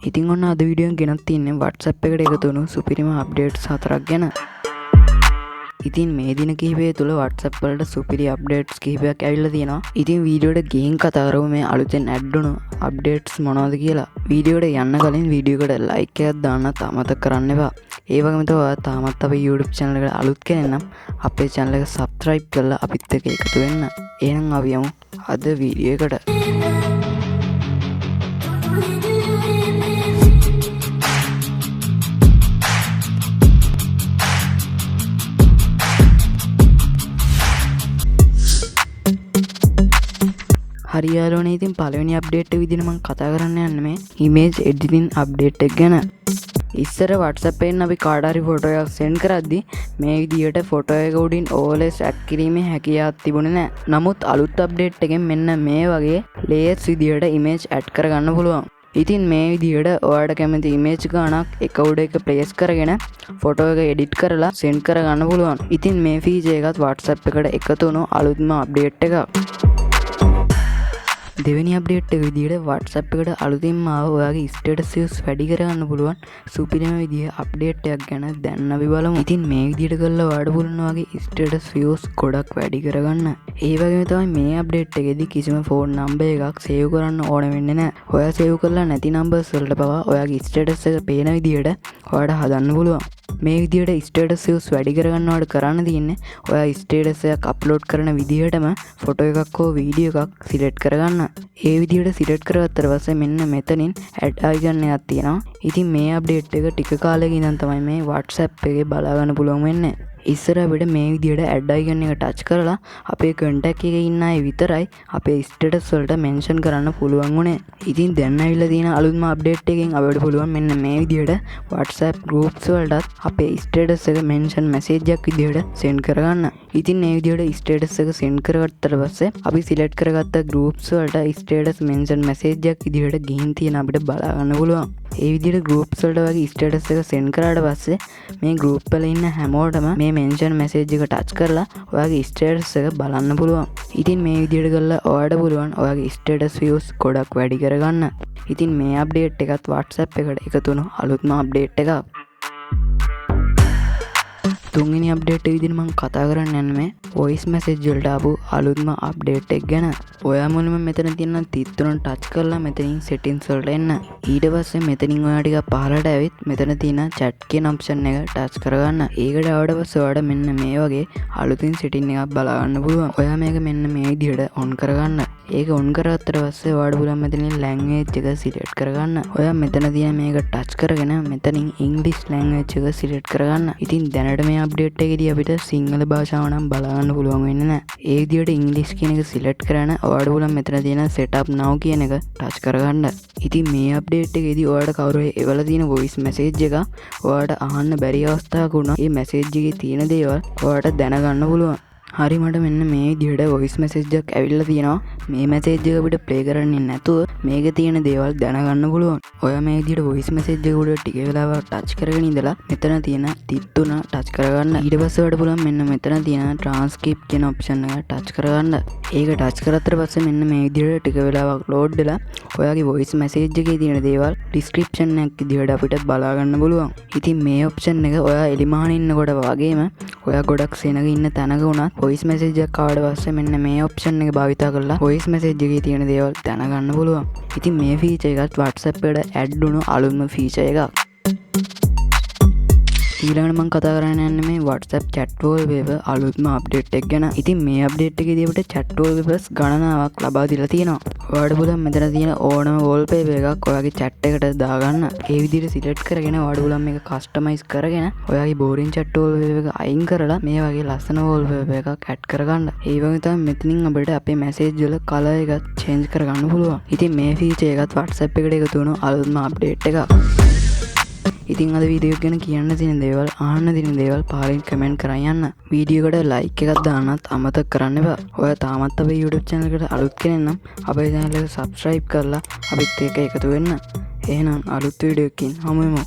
ඉතින් ඔන්න අද වීඩියෝ එකෙන් ගෙනත් තින්නේ WhatsApp එකට එකතු වුණු සුපිරිම අප්ඩේට්ස් 4ක් ගැන. ඉතින් මේ දින කිහිපය තුළ WhatsApp වලට සුපිරි අප්ඩේට්ස් කිහිපයක් ඇවිල්ලා තියෙනවා. ඉතින් වීඩියෝ එකට ගිහින් කතා කරමු මේ අලුතෙන් ඇඩ් වුණු අප්ඩේට්ස් මොනවද කියලා. වීඩියෝ එකට යන්න කලින් වීඩියෝ එකට ලයික් එකක් දාන්නත් අමතක කරන්න එපා. ඒ වගේම තමයි ඔයා තාමත් අපේ YouTube channel එකට අලුත් කෙනෙක් නම් අපේ channel එක subscribe කරලා අපිත් එක්ක එකතු වෙන්න. එහෙනම් අපි යමු අද වීඩියෝ එකට. හරි යාළුවනේ, ඉතින් පළවෙනි අප්ඩේට් එක විදිහට මම කතා කරන්න යන්නේ මේ image editing අප්ඩේට් එක ගැන. ඉස්සර WhatsApp එකෙන් අපි කාට හරි ෆොටෝ එකක් send කරද්දි මේ විදිහට ෆොටෝ එක උඩින් OLS add කිරීමේ හැකියාවක් තිබුණේ නැහැ. නමුත් අලුත් අප්ඩේට් එකෙන් මෙන්න මේ වගේ layers විදිහට image add කරගන්න පුළුවන්. ඉතින් මේ විදිහට ඔයාලට කැමති image ගානක් එක උඩ එක place කරගෙන ෆොටෝ එක edit කරලා send කරගන්න පුළුවන්. ඉතින් මේ feature එකත් WhatsApp එකට එකතු වුණු අලුත්ම අප්ඩේට් එකක්. දෙවෙනි අප්ඩේට් එක විදිහට WhatsApp එකට අලුතින්ම ආව ඔයාගේ ස්ටේටස් views වැඩි කරගන්න පුළුවන් සුපිරිම විදිහේ අප්ඩේට් එකක් ගැන දැන් අපි බලමු. ඉතින් මේ විදිහට කරලා ඔයාලට පුළුවන් වගේ ස්ටේටස් views ගොඩක් වැඩි කරගන්න. ඒ වගේම තමයි මේ අප්ඩේට් එකේදී කිසිම ෆෝන් නම්බර් එකක් සේව් කරන්න ඕන වෙන්නේ නැහැ. ඔයා සේව් කරලා නැති නම්බර්ස් වලට පවා ඔයාගේ ස්ටේටස් එක පේන විදිහට ඔයාලට හදන්න පුළුවන්. මේ විදිහට ස්ටේටස් views වැඩි කරගන්නවට කරන්න තියෙන්නේ ඔයා ස්ටේටස් එකක් අප්ලෝඩ් කරන විදිහටම ෆොටෝ එකක් හෝ වීඩියෝ එකක් සිලෙක්ට් කරගන්න. ඒ විදිහට සිලෙක්ට් කරගත්තට පස්සේ මෙන්න මෙතනින් ඇඩ් අයිකන් එකක් තියෙනවා. ඉතින් මේ අප්ඩේට් එක ටික කාලයක ඉඳන් තමයි මේ WhatsApp එකේ බලා ගන්න පුළුවන් වෙන්නේ. ඉස්සර අපිට මේ විදිහට ඇඩ් අයිකන් එක ටච් කරලා අපේ contact එකේ ඉන්න අය විතරයි අපේ ස්ටේටස් වලට මෙන්ෂන් කරන්න පුළුවන් උනේ. ඉතින් දැන් ඇවිල්ලා තියෙන අලුත්ම අප්ඩේට් එකෙන් අපිට පුළුවන් මෙන්න මේ විදිහට WhatsApp groups වලටත් අපේ ස්ටේටස් එක මෙන්ෂන් මැසේජ් එකක් විදිහට send කරගන්න. ඉතින් මේ විදිහට ස්ටේටස් එක send කරගත්තට පස්සේ අපි select කරගත්ත groups වලට ස්ටේටස් මෙන්ෂන් මැසේජ් එකක් විදිහට ගිහින් තියෙන අපිට බලා ගන්න පුළුවන්. ඒ විදිහට groups වලට වගේ ස්ටේටස් එක send කරාට පස්සේ මේ group වල ඉන්න හැමෝටම මේ මෙන්ෂන් මැසේජ් එක ටච් කරලා ඔයාගේ ස්ටේටස් එක බලන්න පුළුවන්. ඉතින් මේ විදිහට කරලා ඔයාලට පුළුවන් ඔයාගේ ස්ටේටස් views ගොඩක් වැඩි කරගන්න. ඉතින් මේ අප්ඩේට් එකත් WhatsApp එකට එකතු වුණු අලුත්ම අප්ඩේට් එකක්. තුන්වෙනි අප්ඩේට් එක විදිහට මම කතා කරන්න යන්නේ මේ voice message වලට ආපු අලුත්ම අප්ඩේට් එක ගැන. ඔයා මුලින්ම මෙතන තියෙන තිත්තුන ටච් කරලා මෙතනින් settings වලට එන්න. ඊට පස්සේ මෙතනින් ඔයා ටිකක් පහළට ඇවිත් මෙතන තියෙන chat කියන option එක ටච් කරගන්න. ඒකට ආවට පස්සේ ඔයාලට මෙන්න මේ වගේ අලුතින් setting එකක් බලා ගන්න පුළුවන්. ඔයා මේක මෙන්න මේ විදිහට on කරගන්න. ඒක on කරගත්තට පස්සේ ඔයාලට පුළුවන් මෙතනින් language එක select කරගන්න. ඔයා මෙතන තියෙන මේක ටච් කරගෙන මෙතනින් English language එක select කරගන්න. ඉතින් දැනට මේ අප්ඩේට් එකේදී අපිට සිංහල භාෂාව නම් බලා ගන්න පුළුවන් වෙන්නේ නැහැ. ඒ විදිහට English කියන එක select කරගෙන ඔයාලට පුළුවන් මෙතන තියෙන setup now කියන එක ටච් කරගන්න. ඉතින් මේ අප්ඩේට් එකේදී ඔයාලට කවුරු හරි එවලා තියෙන voice message එක ඔයාලට අහන්න බැරි අවස්ථාවක් වුණා මේ message එකේ තියෙන දේවල් ඔයාලට දැනගන්න පුළුවන්. හරි, මට මෙන්න මේ විදිහට voice message එකක් ඇවිල්ලා තියෙනවා. මේ message එක අපිට play කරන්නේ නැතුව මේකේ තියෙන දේවල් දැනගන්න පුළුවන්. ඔයා මේ විදිහට voice message එක උඩ ටික වෙලාවක් touch කරගෙන ඉඳලා මෙතන තියෙන තිත් තුන touch කරගන්න. ඊට පස්සේ ඔයාලට පුළුවන් මෙන්න මෙතන තියෙන transcript කියන option එක touch කරගන්න. ඒක touch කරාට පස්සේ මෙන්න මේ විදිහට ටික වෙලාවක් load වෙලා ඔයාගේ voice message එකේ තියෙන දේවල් description එකක් විදිහට අපිට බලා ගන්න පුළුවන්. ඉතින් මේ option එක ඔයා එලිමහන ඉන්නකොට වගේම ඔයා ගොඩක් සෙනග ඉන්න තැනක වුණත් voice message එකක් ආවට පස්සේ මෙන්න මේ option එක භාවිතා කරලා voice message එකේ තියෙන දේවල් දැනගන්න පුළුවන්. ඉතින් මේ feature එකත් WhatsApp එකට add වුණු අලුත්ම feature එකක්. ඊළඟට මම කතා කරන්න යන්නේ මේ WhatsApp chat wallpaper අලුත්ම අප්ඩේට් එක ගැන. ඉතින් මේ අප්ඩේට් එකේදී අපිට chat wallpapers ගණනාවක් ලබා දීලා තියෙනවා. ඔයාලට පුළුවන් මෙතන තියෙන ඕනම wallpaper එකක් ඔයාගේ chat එකට දාගන්න. ඒ විදිහට select කරගෙන ඔයාලට පුළුවන් මේක customize කරගෙන ඔයාගේ boring chat wallpaper එක අයින් කරලා මේ වගේ ලස්සන wallpaper එකක් add කරගන්න. ඒ වගේ තමයි මෙතනින් අපිට අපේ message වල color එක change කරගන්න පුළුවන්. ඉතින් මේ feature එකත් WhatsApp එකට එකතු වුණු අලුත්ම අප්ඩේට් එකක්. ඉතින් අද වීඩියෝ එක ගැන කියන්න තියෙන දේවල් අහන්න තියෙන දේවල් පාලින් කමෙන්ට් කරන් යන්න. වීඩියෝ එකට ලයික් එකක් දාන්නත් අමතක කරන්න එපා. ඔයා තාමත් අපේ YouTube channel එකට අලුත් කෙනෙක් නම් අපේ channel එක subscribe කරලා අපිත් එක්ක එකතු වෙන්න. එහෙනම් අලුත් වීඩියෝ එකකින් හමු වෙමු.